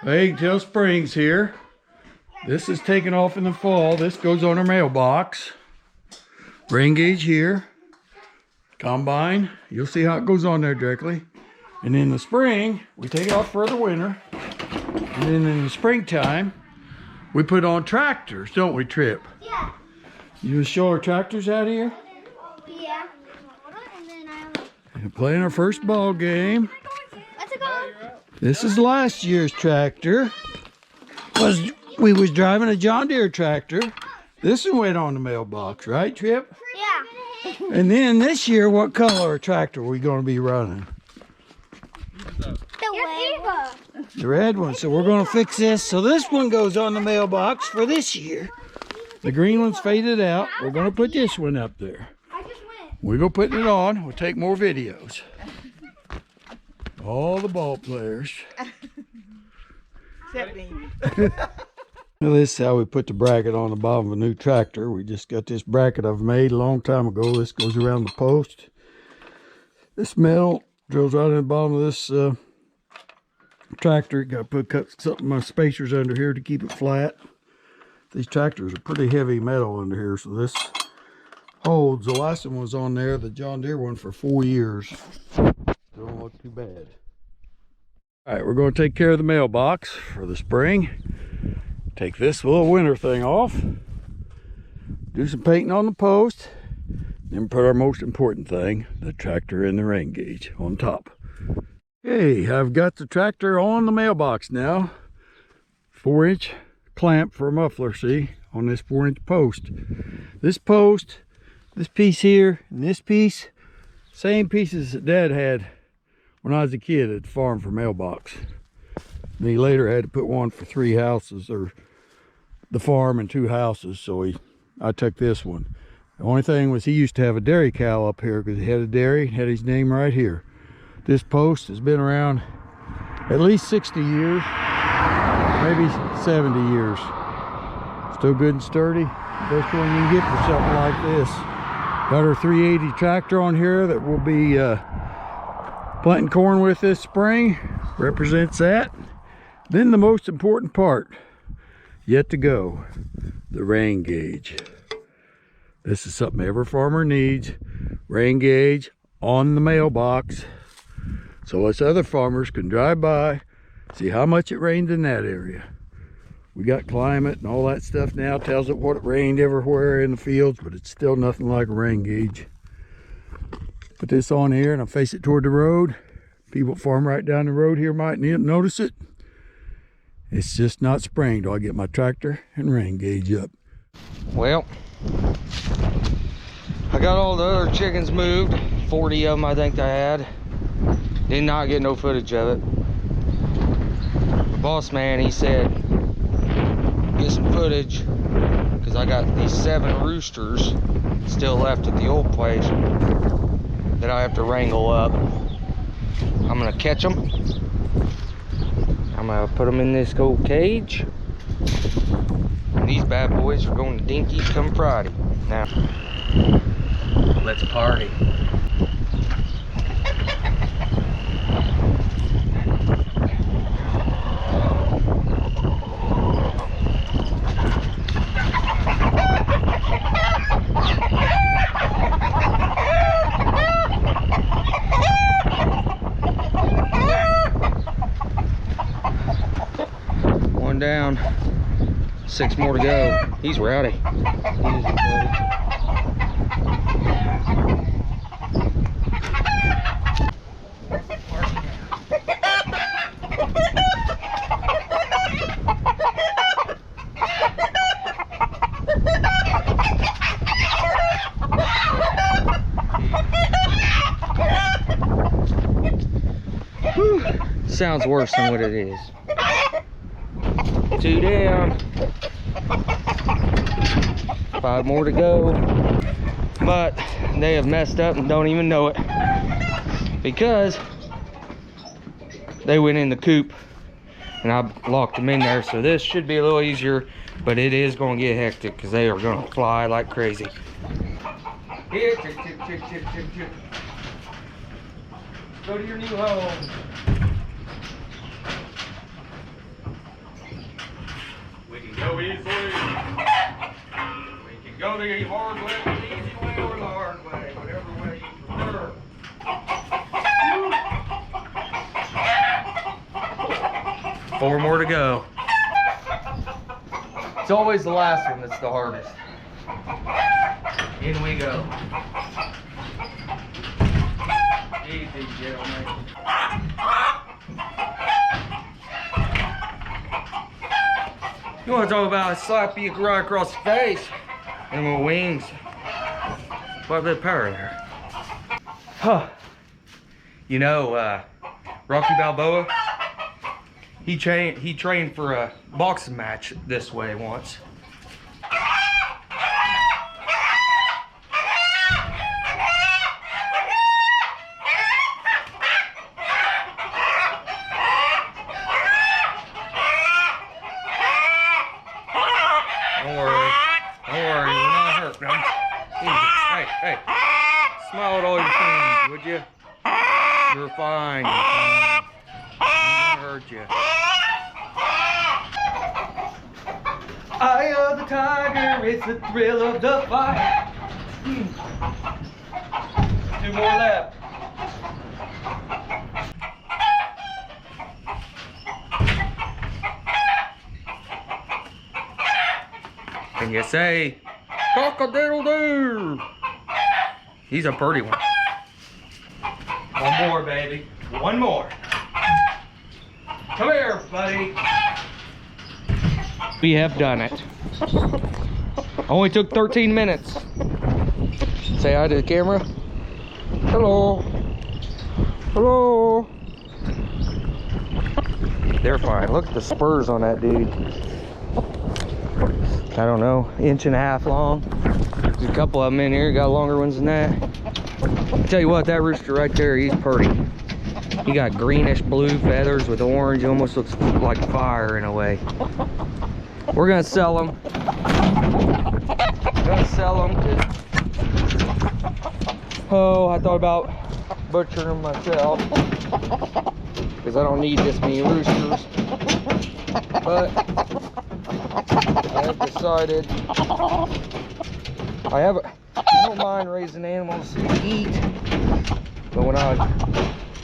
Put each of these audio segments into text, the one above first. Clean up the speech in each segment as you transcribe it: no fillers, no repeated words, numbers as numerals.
Pigtail Springs here. This is taken off in the fall. This goes on our mailbox. Rain gauge here. Combine. You'll see how it goes on there directly. And in the spring, we take it off for the winter. And then in the springtime, we put on tractors, don't we, Trip? Yeah. You want to show our tractors out here? Yeah. And playing our first ball game. Let's go. This is last year's tractor. We was driving a John Deere tractor. This one went on the mailbox, right, Trip? Yeah. And then this year, what color tractor are we going to be running? The red one. So we're going to fix this. So this one goes on the mailbox for this year. The green one's faded out. We're going to put this one up there. We're going to put it on. We'll take more videos. All the ball players. Except me. Well, this is how we put the bracket on the bottom of a new tractor. We just got this bracket I've made a long time ago. This goes around the post. This metal drills right in the bottom of this tractor. Got to cut some of my spacers under here to keep it flat. These tractors are pretty heavy metal under here, so this holds. The last one was on there, the John Deere one, for 4 years. Don't look too bad. All right, we're going to take care of the mailbox for the spring. Take this little winter thing off. Do some painting on the post. Then put our most important thing, the tractor and the rain gauge on top. Okay, I've got the tractor on the mailbox now. 4-inch clamp for a muffler, see, on this 4-inch post. This post, this piece here, and this piece, same pieces that Dad had when I was a kid at the farm for mailbox. And he later had to put one for 3 houses, or the farm and 2 houses, so I took this one. The only thing was he used to have a dairy cow up here because he had a dairy, had his name right here. This post has been around at least 60 years, maybe 70 years. Still good and sturdy. Best one you can get for something like this. Got our 380 tractor on here that we'll be planting corn with this spring. Represents that. Then the most important part yet to go, the rain gauge. This is something every farmer needs. Rain gauge on the mailbox, so us other farmers can drive by, see how much it rained in that area. We got climate and all that stuff now, tells it what it rained everywhere in the fields, but it's still nothing like a rain gauge. Put this on here and I'll face it toward the road. People that farm right down the road here might notice it. It's just not spring till I get my tractor and rain gauge up. Well, I got all the other chickens moved. 40 of them I think I had. Did not get no footage of it. The boss man, he said, get some footage, because I got these 7 roosters still left at the old place that I have to wrangle up. I'm gonna catch them. I'm gonna put them in this old cage. And these bad boys are going to Dinky come Friday. Now, let's party. One down, 6 more to go. He's rowdy. Whew. Sounds worse than what it is. 2 down, 5 more to go, but they have messed up and don't even know it because they went in the coop and I locked them in there. So this should be a little easier, but it is going to get hectic because they are going to fly like crazy. Here, chip, chip, chip, chip, chip, chip. Go to your new home. go easily. We can go the hard way, the easy way, or the hard way, whatever way you prefer. Four more to go. It's always the last one that's the hardest. In we go. Easy, gentlemen. You want to talk about a slap you right across the face? And my wings. Quite a bit of power there. Huh. You know, Rocky Balboa, he trained for a boxing match this way once. Don't worry, we're not hurt. No. Easy. Hey, smile at all your friends, would you? You're fine. I'm gonna hurt you. Eye of the tiger, it's the thrill of the fight. 2 more left. Can you say cock-a-doodle-doo? He's a pretty one. One more, baby. One more. Come here, buddy. We have done it. Only took 13 minutes. Say hi to the camera. Hello. Hello. They're fine. Look at the spurs on that dude. I don't know, 1.5 inches long. There's a couple of them in here, got longer ones than that. I'll tell you what, that rooster right there, he's pretty. He got greenish blue feathers with orange, almost looks like fire in a way. We're gonna sell them. Oh, I thought about butchering them myself because I don't need this many roosters. But I have decided I don't mind raising animals to eat, but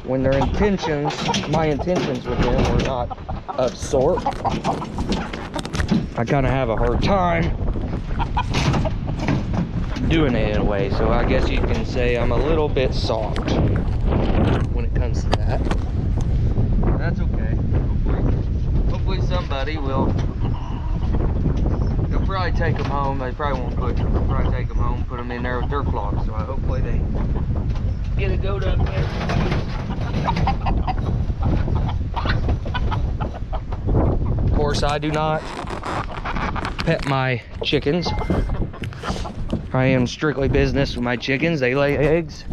when their intentions, my intentions with them were not of sort, I kind of have a hard time doing it in a way. So I guess you can say I'm a little bit soft when it comes to that. That's okay. Hopefully somebody will. They'll probably take them home. They probably won't butcher them. They'll probably take them home, put them in there with their flocks. So hopefully they get a goat up there. Of course, I do not pet my chickens. I am strictly business with my chickens. They lay eggs,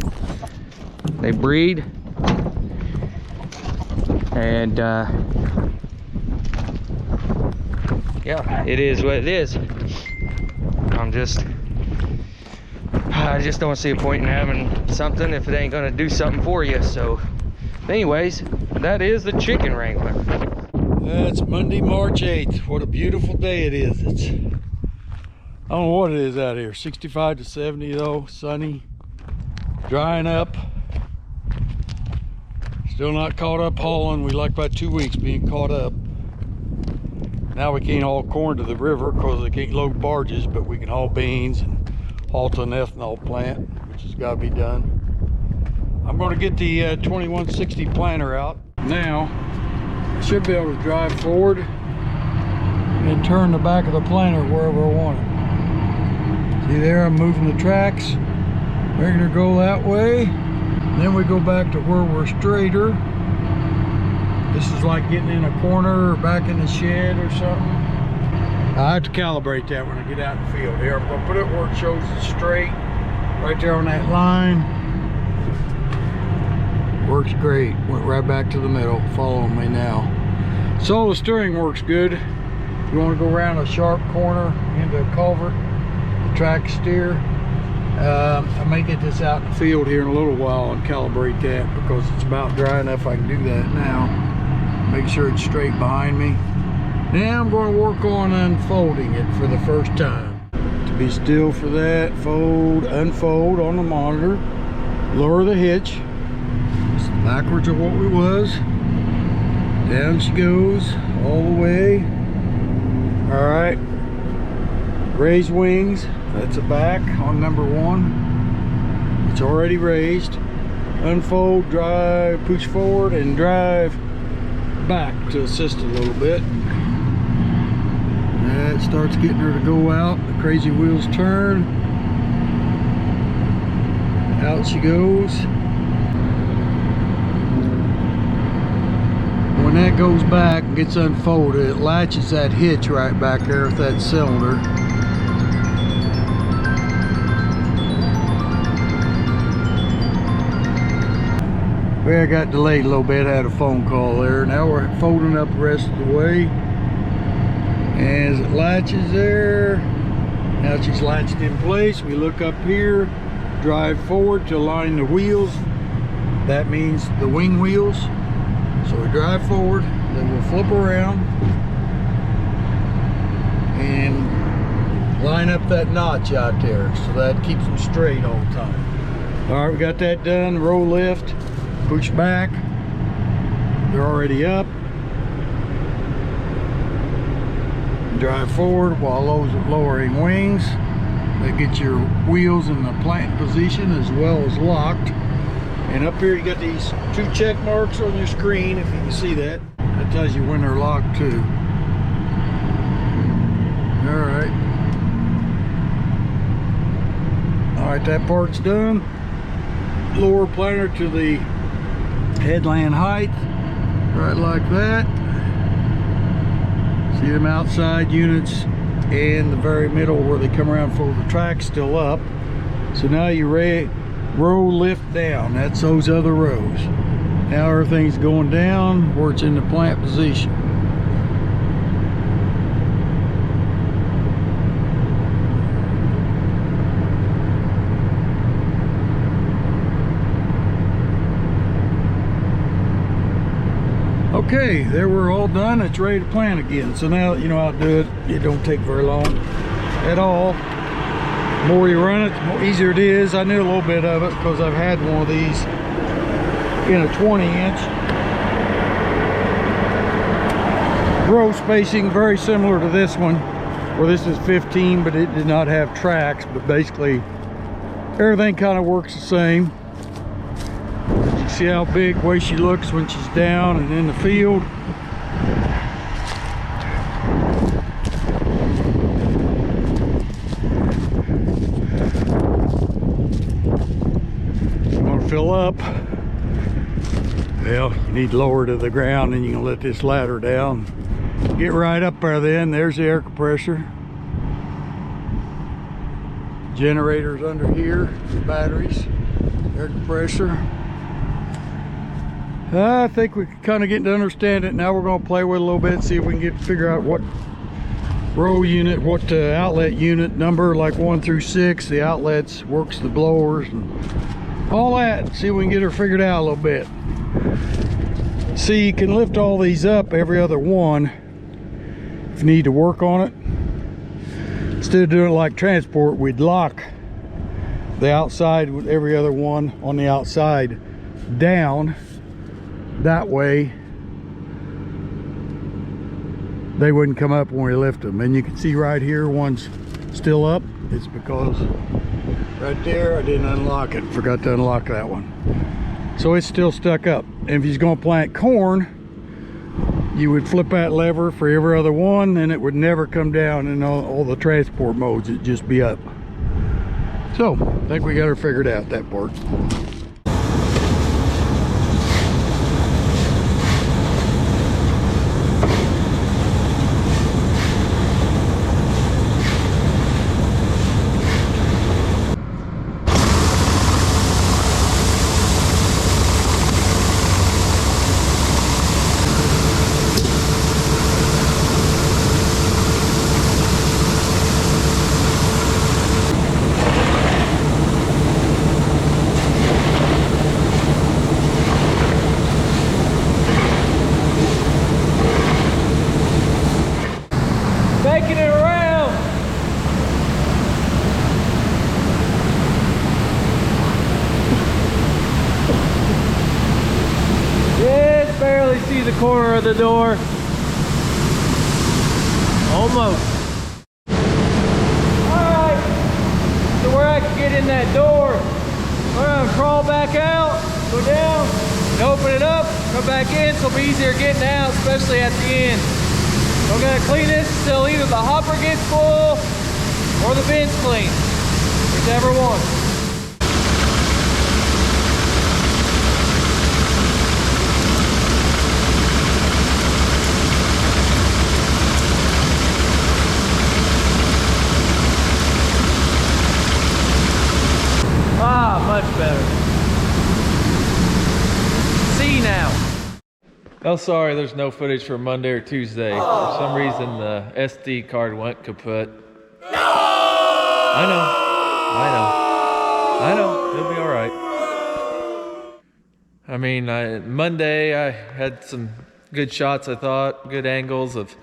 they breed, and yeah, it is what it is. I just don't see a point in having something if it ain't gonna do something for you. So anyways, that is the chicken wrangler. It's Monday, March 8th. What a beautiful day it is. I don't know what it is out here. 65 to 70 though, sunny, drying up. Still not caught up hauling. We like about 2 weeks being caught up. Now we can't haul corn to the river because they can't load barges, but we can haul beans and haul to an ethanol plant, which has got to be done. I'm going to get the 2160 planter out now. I should be able to drive forward and turn the back of the planter wherever I want it. See there, I'm moving the tracks, making her go that way. Then we go back to where we're straighter. This is like getting in a corner or back in the shed or something. I have to calibrate that when I get out in the field. Here, I'm going to put it where it shows it straight, right there on that line. Works great. Went right back to the middle, following me now. So the steering works good. You want to go around a sharp corner into a culvert, the track steer. I may get this out in the field here in a little while and calibrate that because it's about dry enough I can do that now. Make sure it's straight behind me. Now I'm going to work on unfolding it for the first time. To be still for that, fold, unfold on the monitor, lower the hitch. It's backwards of what we was. Down she goes all the way. All right. Raise wings. That's a back on number 1. It's already raised. Unfold, drive, push forward, and drive back to assist a little bit. That starts getting her to go out. The crazy wheels turn. Out she goes. When that goes back and gets unfolded, it latches that hitch right back there with that cylinder. Well, I got delayed a little bit. I had a phone call there. Now we're folding up the rest of the way. As it latches there, now she's latched in place. We look up here, drive forward to align the wheels. That means the wing wheels. So we drive forward, then we'll flip around and line up that notch out there so that keeps them straight all the time. All right, we got that done. Roll lift, push back. They're already up. Drive forward while lowering wings. That gets your wheels in the plant position as well as locked. And up here you got these 2 check marks on your screen, if you can see that. That tells you when they're locked too. Alright. Alright, that part's done. Lower planter to the headland height. Right like that. See them outside units and the very middle where they come around for the track's still up. So now you row lift down. That's those other rows. Now everything's going down where it's in the plant position. Okay, there we're all done. It's ready to plant again. So now that you know how to do it, it don't take very long at all. The more you run it, the more easier it is. I knew a little bit of it because I've had one of these in a 20-inch. Row spacing very similar to this one, where this is 15, but it did not have tracks. But basically, everything kind of works the same. You see how big way she looks when she's down and in the field. I'm gonna fill up. Well, you need to lower to the ground, and you can let this ladder down. Get right up there then. There's the air compressor. Generators under here, batteries, air compressor. I think we kind of getting to understand it. Now we're going to play with it a little bit, see if we can figure out what row unit, what outlet unit number, like 1 through 6, the outlets, works the blowers, and all that. See if we can get her figured out a little bit. See, you can lift all these up every other one if you need to work on it. Instead of doing it like transport, we'd lock the outside with every other one on the outside down. That way they wouldn't come up when we lift them. And you can see right here, one's still up. It's because right there I didn't unlock it, forgot to unlock that one, so it's still stuck up. And if you're going to plant corn, you would flip that lever for every other one, and it would never come down in all the transport modes. It'd just be up. So I think we got her figured out, that part. making it around. Just barely see the corner of the door. Almost. Alright, so where I can get in that door, I'm gonna crawl back out, go down, and open it up, come back in, so it'll be easier getting out, especially at the end. So I'm gonna clean this until either the hopper gets full or the bin's clean, whichever one. Ah, much better. See now. Oh, sorry, there's no footage for Monday or Tuesday. For some reason, the SD card went kaput. No! I know, it'll be all right. I mean, Monday I had some good shots, I thought, good angles of,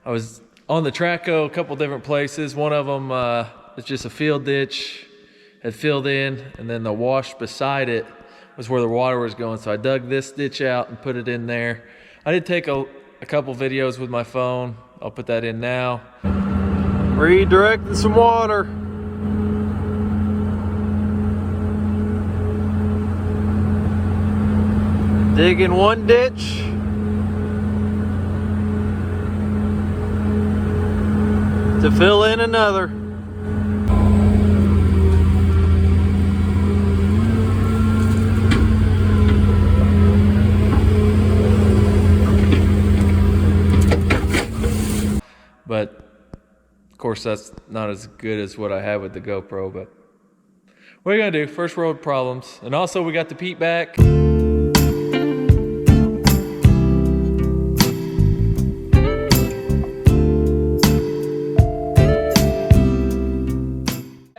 I was on the Traco a couple different places. One of them was just a field ditch, had filled in, and then the wash beside it was where the water was going. So I dug this ditch out and put it in there. I did take a couple videos with my phone. I'll put that in now. Redirecting some water. Digging one ditch. To fill in another. But of course that's not as good as what I have with the GoPro, but what are you gonna do? First world problems. And also we got the Pete back.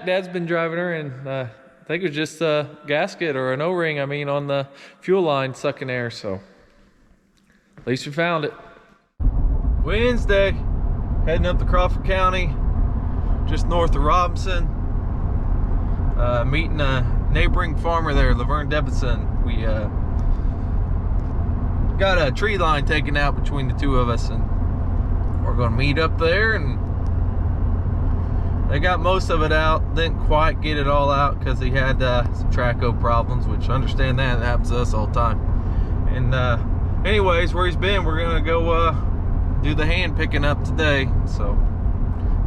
Dad's been driving her, and I think it was just a gasket or an O-ring, I mean, on the fuel line sucking air, so at least we found it. Wednesday. Heading up to Crawford County, just north of Robinson. Meeting a neighboring farmer there, Laverne Debison. We got a tree line taken out between the two of us, and we're gonna meet up there. And they got most of it out. Didn't quite get it all out because he had some Traco problems, which I understand that happens to us all the time. And anyways, where he's been, we're gonna go do the hand picking up today, so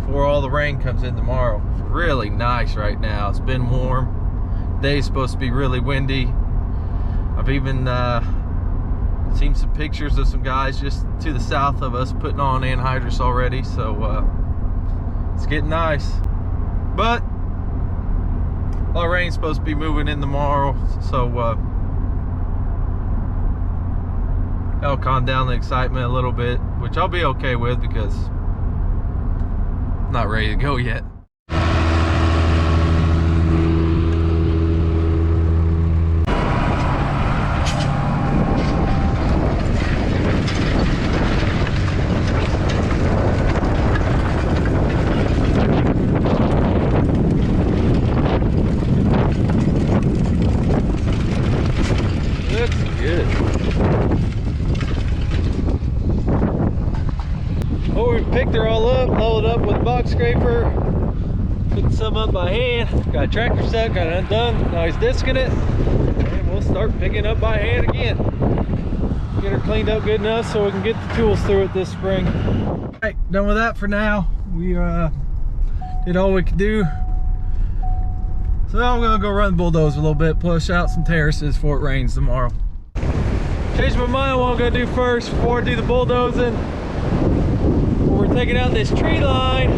before all the rain comes in tomorrow. It's really nice right now. It's been warm. Day's supposed to be really windy. I've even seen some pictures of some guys just to the south of us putting on anhydrous already, so it's getting nice. But all the rain's supposed to be moving in tomorrow, so that'll calm down the excitement a little bit, which I'll be okay with because I'm not ready to go yet. Looks good. Oh, we picked her all up, loaded up with a box scraper, putting some up by hand. Got a tractor set, got it undone. Now he's disking it, and we'll start picking up by hand again. Get her cleaned up good enough so we can get the tools through it this spring. All right, done with that for now. We did all we could do. So I'm gonna go run the bulldozer a little bit, push out some terraces before it rains tomorrow. Changed my mind on what I'm gonna do first before I do the bulldozing. We're taking out this tree line.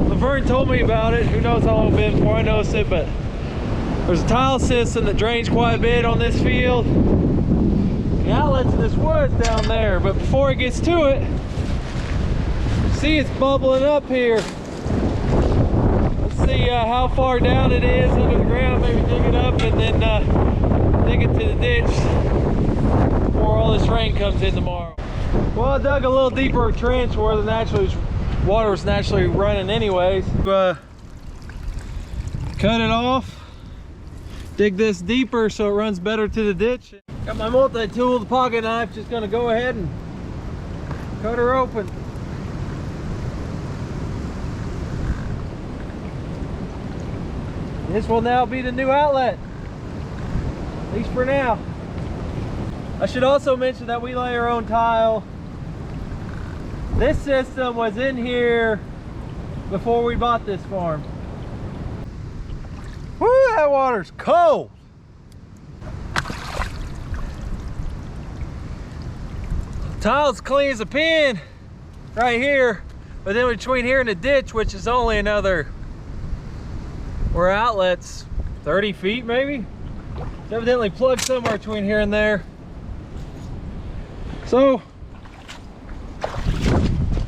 Laverne told me about it. Who knows how long it's been before I noticed it, but there's a tile system that drains quite a bit on this field. The outlet's in this woods down there, but before it gets to it, see it's bubbling up here. Let's see how far down it is under the ground. Maybe dig it up and then dig it to the ditch before all this rain comes in tomorrow. Well, I dug a little deeper trench where the naturally water was naturally running anyways. Cut it off, dig this deeper so it runs better to the ditch. Got my multi-tool, the pocket knife, just gonna go ahead and cut her open. This will now be the new outlet, at least for now. I should also mention that we lay our own tile. This system was in here before we bought this farm. Woo, that water's cold. Tile's clean as a pin right here, but then between here and the ditch, which is only another, we're outlets 30 feet maybe. It's evidently plugged somewhere between here and there. So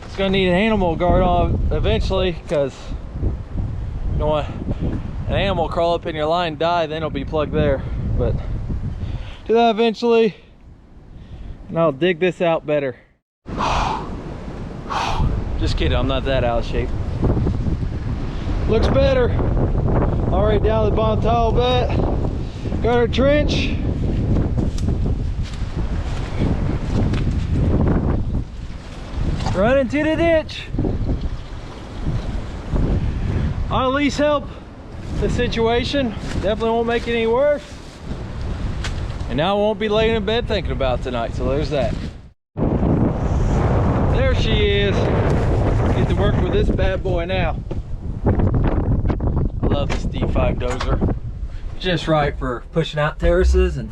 it's gonna need an animal guard on eventually, because you don't want an animal crawl up in your line and die, then it'll be plugged there. But do that eventually, and I'll dig this out better. Just kidding, I'm not that out of shape. Looks better. All right, down the bottom tile bit. Got our trench. Run into the ditch. I'll at least help the situation. Definitely won't make it any worse. And now I won't be laying in bed thinking about tonight, so there's that. There she is. Get to work with this bad boy now. I love this D5 dozer. Just right for pushing out terraces and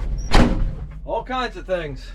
all kinds of things.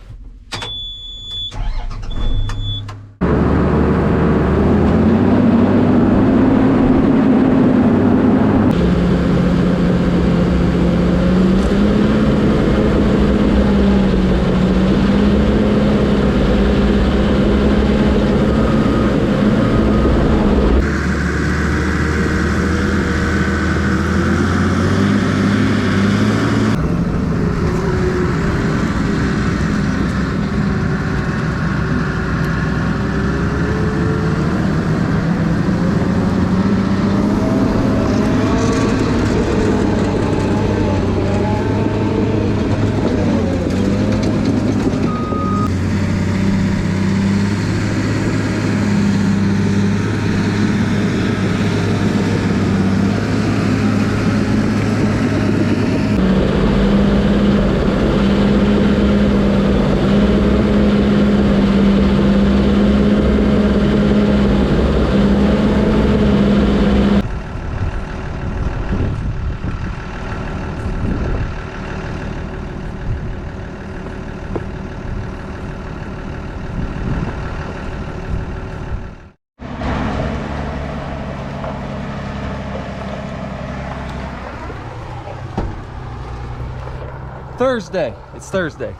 Thursday. It's Thursday.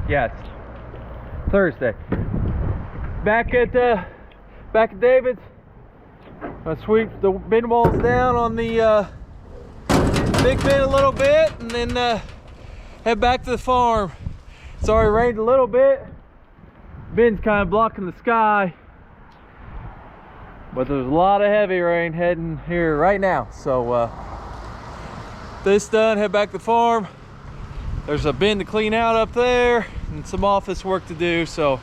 Yes. Thursday. Back at David's. I'll sweep the bin walls down on the big bin a little bit, and then head back to the farm. It's already rained a little bit. Bin's kind of blocking the sky, but there's a lot of heavy rain heading here right now. So this done, head back to the farm. There's a bin to clean out up there and some office work to do, so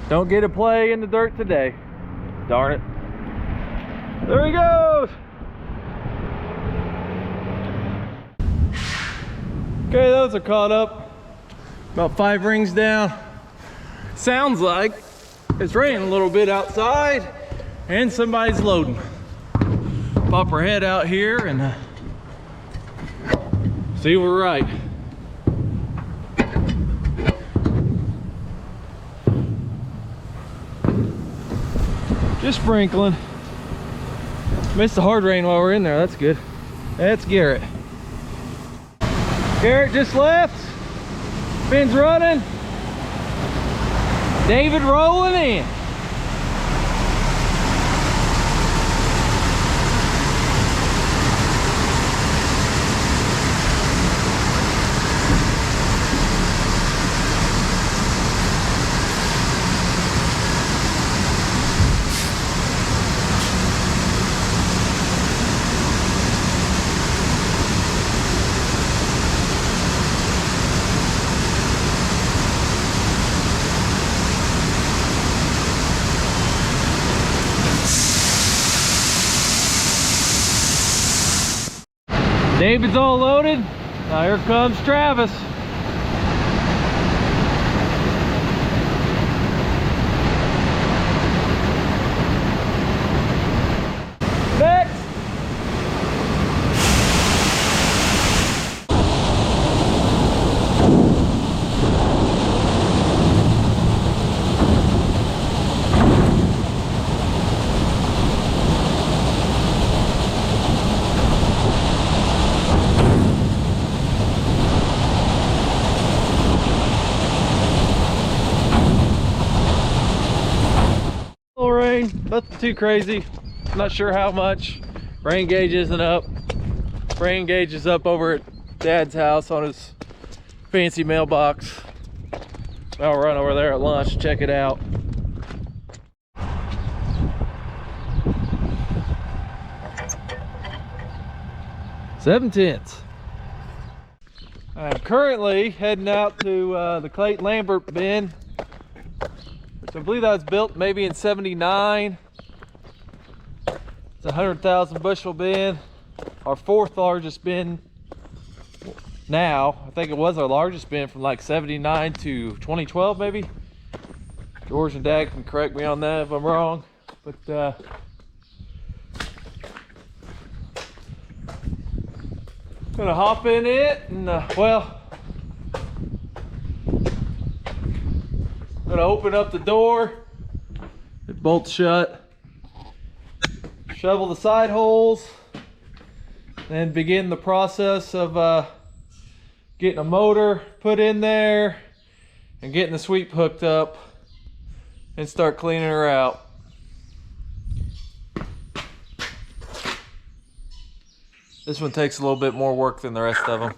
don't get to play in the dirt today. Darn it. There he goes. Okay, those are caught up. About 5 rings down. Sounds like it's raining a little bit outside and somebody's loading. Pop her head out here and see we're right. Just sprinkling. Missed the hard rain while we're in there, that's good. That's Garrett. Garrett just left. Bin's running. David rolling in. David's all loaded. Now here comes Travis. Next. Rain, nothing too crazy. Not sure how much. Rain gauge isn't up. Rain gauge is up over at Dad's house on his fancy mailbox. I'll run over there at lunch, check it out. $0.7. I'm currently heading out to the Clayton Lambert bin. So I believe that was built maybe in '79. It's a 100,000 bushel bin. Our fourth largest bin now. I think it was our largest bin from like '79 to 2012 maybe. George and Dad can correct me on that if I'm wrong. But gonna hop in it and well, gonna open up the door, it bolts shut, shovel the side holes, then begin the process of getting a motor put in there and getting the sweep hooked up and start cleaning her out. This one takes a little bit more work than the rest of them.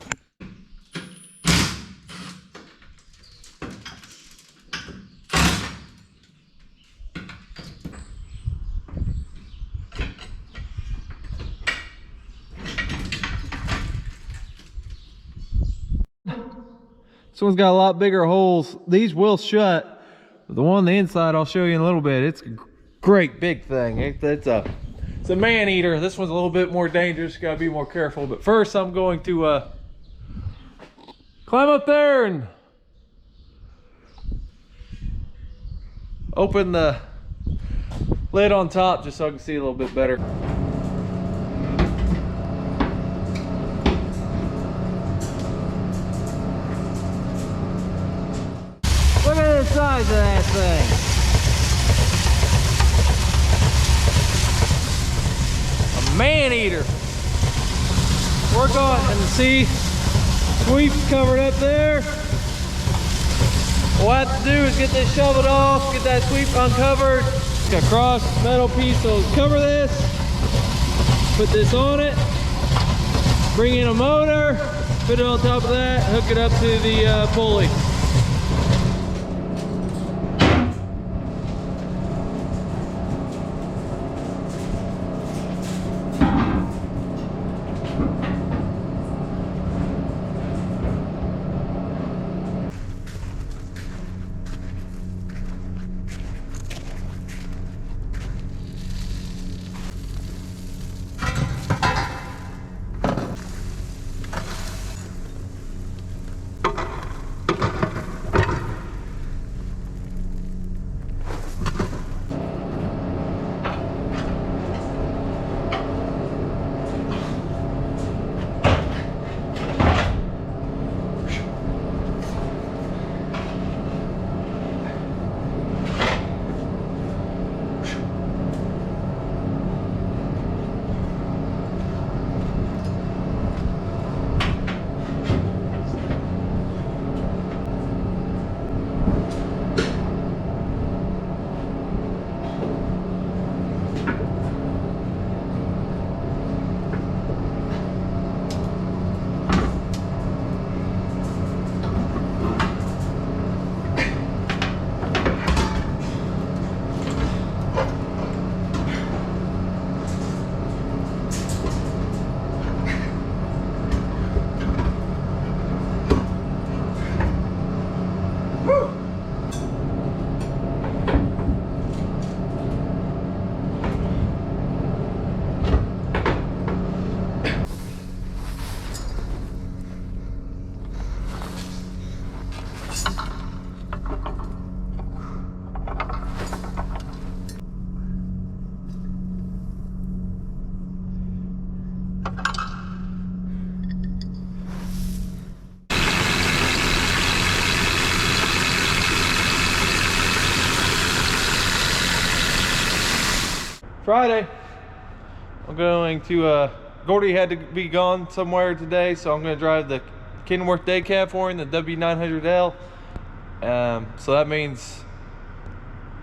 This one's got a lot bigger holes. These will shut. The one on the inside I'll show you in a little bit. It's a great big thing. It's a man eater. This one's a little bit more dangerous. Gotta be more careful. But first I'm going to climb up there and open the lid on top just so I can see a little bit better. Look at the size of that thing. A man eater. We're going and see sweep's covered up there. What I have to do is get this shoveled off, get that sweep uncovered. Got a cross metal piece, so cover this, put this on it, bring in a motor, put it on top of that, hook it up to the pulley. Friday. I'm going to, Gordy had to be gone somewhere today, so I'm going to drive the Kenworth day cab for him, the W900L. So that means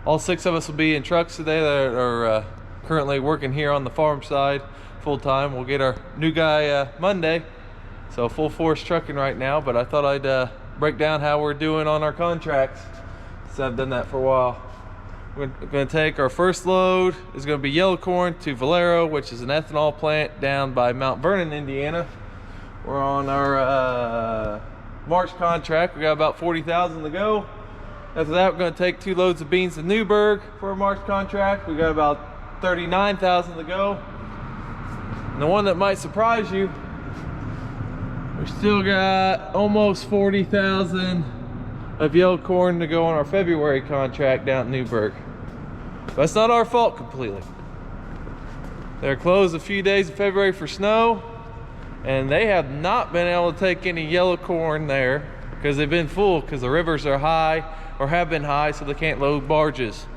all 6 of us will be in trucks today that are currently working here on the farm side full time. We'll get our new guy Monday, so full force trucking right now. But I thought I'd break down how we're doing on our contracts, since I've done that for a while. We're going to take our first load is going to be yellow corn to Valero, which is an ethanol plant down by Mount Vernon, Indiana. We're on our March contract. We got about 40,000 to go. After that, we're going to take 2 loads of beans to Newburgh for a March contract. We got about 39,000 to go. And the one that might surprise you, we still got almost 40,000 of yellow corn to go on our February contract down at Newburgh. But that's not our fault completely. They're closed a few days in February for snow, and they have not been able to take any yellow corn there because they've been full, because the rivers are high or have been high, so they can't load barges.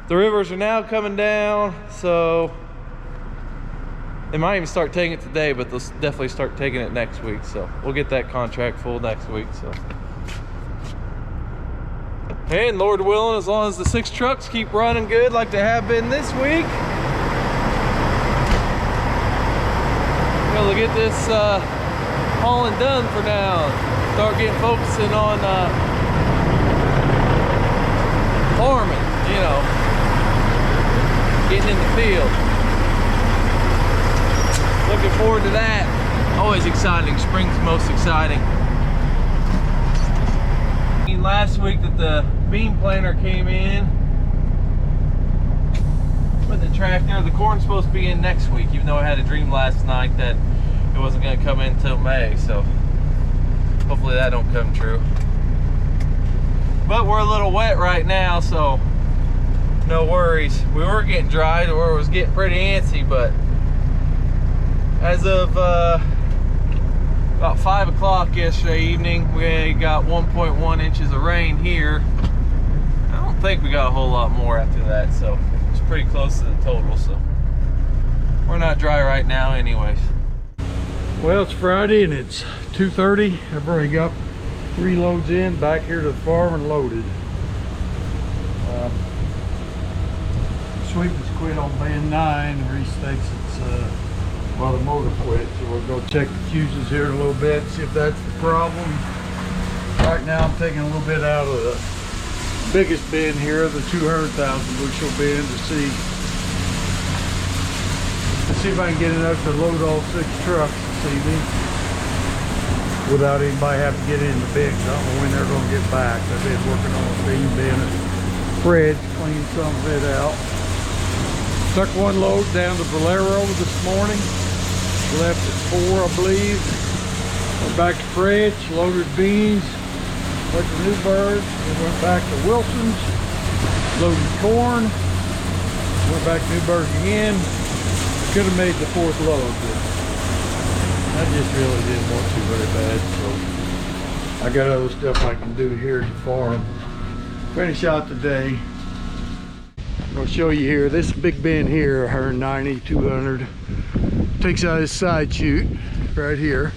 The rivers are now coming down, so they might even start taking it today, but they'll definitely start taking it next week. So we'll get that contract full next week. So, and Lord willing, as long as the 6 trucks keep running good like they have been this week, we'll get this hauling done for now. Start getting focusing on farming, you know, getting in the field. Looking forward to that. Always exciting. Spring's most exciting. Last week that the bean planter came in with the tractor, the corn's supposed to be in next week, even though I had a dream last night that it wasn't going to come in until May, so hopefully that don't come true. But we're a little wet right now, so no worries. We were getting dry to where it was getting pretty antsy, but as of about 5 o'clock yesterday evening, we got 1.1 inches of rain here. I don't think we got a whole lot more after that, so it's pretty close to the total, so we're not dry right now anyways. Well, it's Friday and it's 2:30. I've already got 3 loads in back here to the farm and loaded. Sweeping's quit on band 9. Reese thinks it's well, the motor quit, so we'll go check the fuses here in a little bit, see if that's the problem. Right now I'm taking a little bit out of the biggest bin here, the 200,000 bushel bin, to see if I can get enough to load all 6 trucks this evening without anybody having to get in the bin. I don't know when they're going to get back. They've been working on the bean bin and Fred's cleaned some of it out. Took 1 load down to Valero this morning. Left at 4, I believe. Went back to Fred's, loaded beans. Went to Newburgh. Went back to Wilson's, loaded corn. Went back to Newburgh again. Could have made the 4th load, but I just really didn't want to very bad. So I got other stuff I can do here at the farm. Finish out the day. I'm going to show you here, this big bin here, 190, 200, takes out his side chute right here.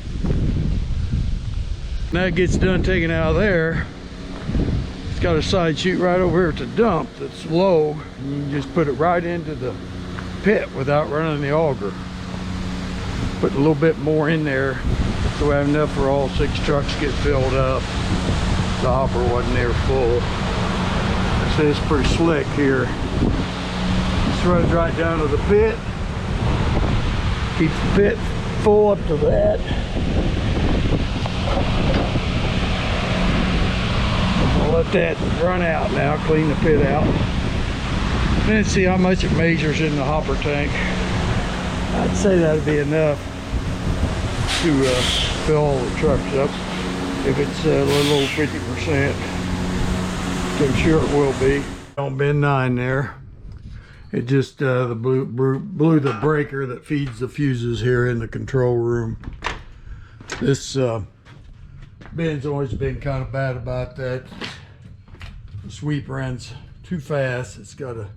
When that gets done taking out of there, it's got a side chute right over here at the dump that's low. And you can just put it right into the pit without running the auger. Put a little bit more in there so we have enough for all 6 trucks to get filled up. The hopper wasn't there full. So it's pretty slick here. Just run it right down to the pit. Keep the pit full up to that. I'll let that run out now, clean the pit out. Then see how much it measures in the hopper tank. I'd say that'd be enough to fill all the trucks up. If it's a little over 50%. I'm sure it will be. On bin 9 there, it just blew the breaker that feeds the fuses here in the control room. This bin's always been kind of bad about that. The sweep runs too fast. It's got to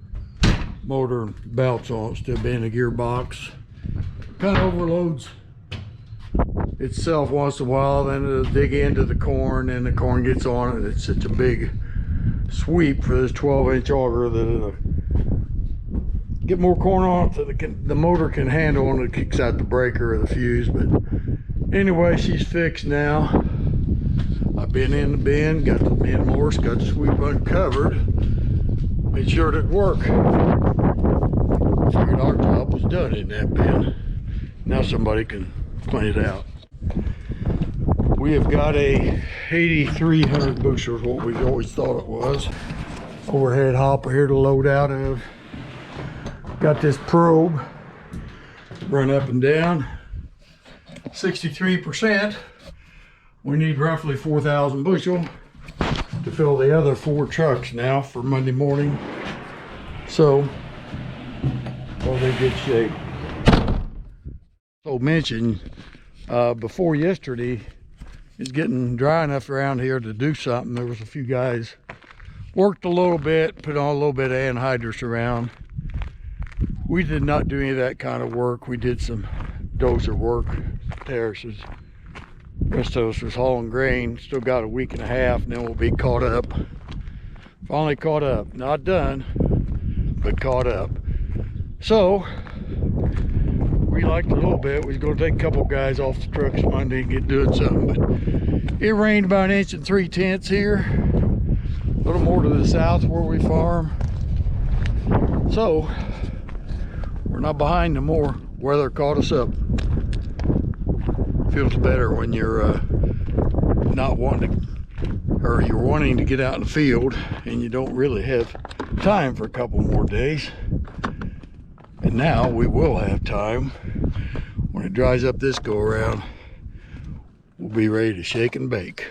motor and belts on it, still being a gearbox. Kind of overloads itself once in a while, then it'll dig into the corn and the corn gets on it. It's such a big sweep for this 12-inch auger that it'll get more corn on it so the motor can handle and it kicks out the breaker or the fuse. But anyway, she's fixed now. I've been in the bin, got the bin morse, got the sweep uncovered, made sure it worked. Figured our job was done in that bin. Now somebody can clean it out. We have got a 8,300 bushels, what we always thought it was. Overhead hopper here to load out of. Got this probe, run up and down. 63%. We need roughly 4,000 bushel to fill the other 4 trucks now for Monday morning. So, we're in good shape. So mentioned before yesterday, it's getting dry enough around here to do something. There was a few guys worked a little bit, put on a little bit of anhydrous around. We did not do any of that kind of work. We did some dozer work, terraces. The rest of us was hauling grain. Still got a week and a half, and then we'll be caught up. Finally caught up. Not done, but caught up. So, we liked it a little bit. We was going to take a couple guys off the trucks Monday and get doing something, but it rained about 1 3/10 here. A little more to the south where we farm. So, we're not behind no more. Weather caught us up. Feels better when you're not wanting to, or you're wanting to get out in the field and you don't really have time for a couple more days. And now we will have time. When it dries up this go around, we'll be ready to shake and bake.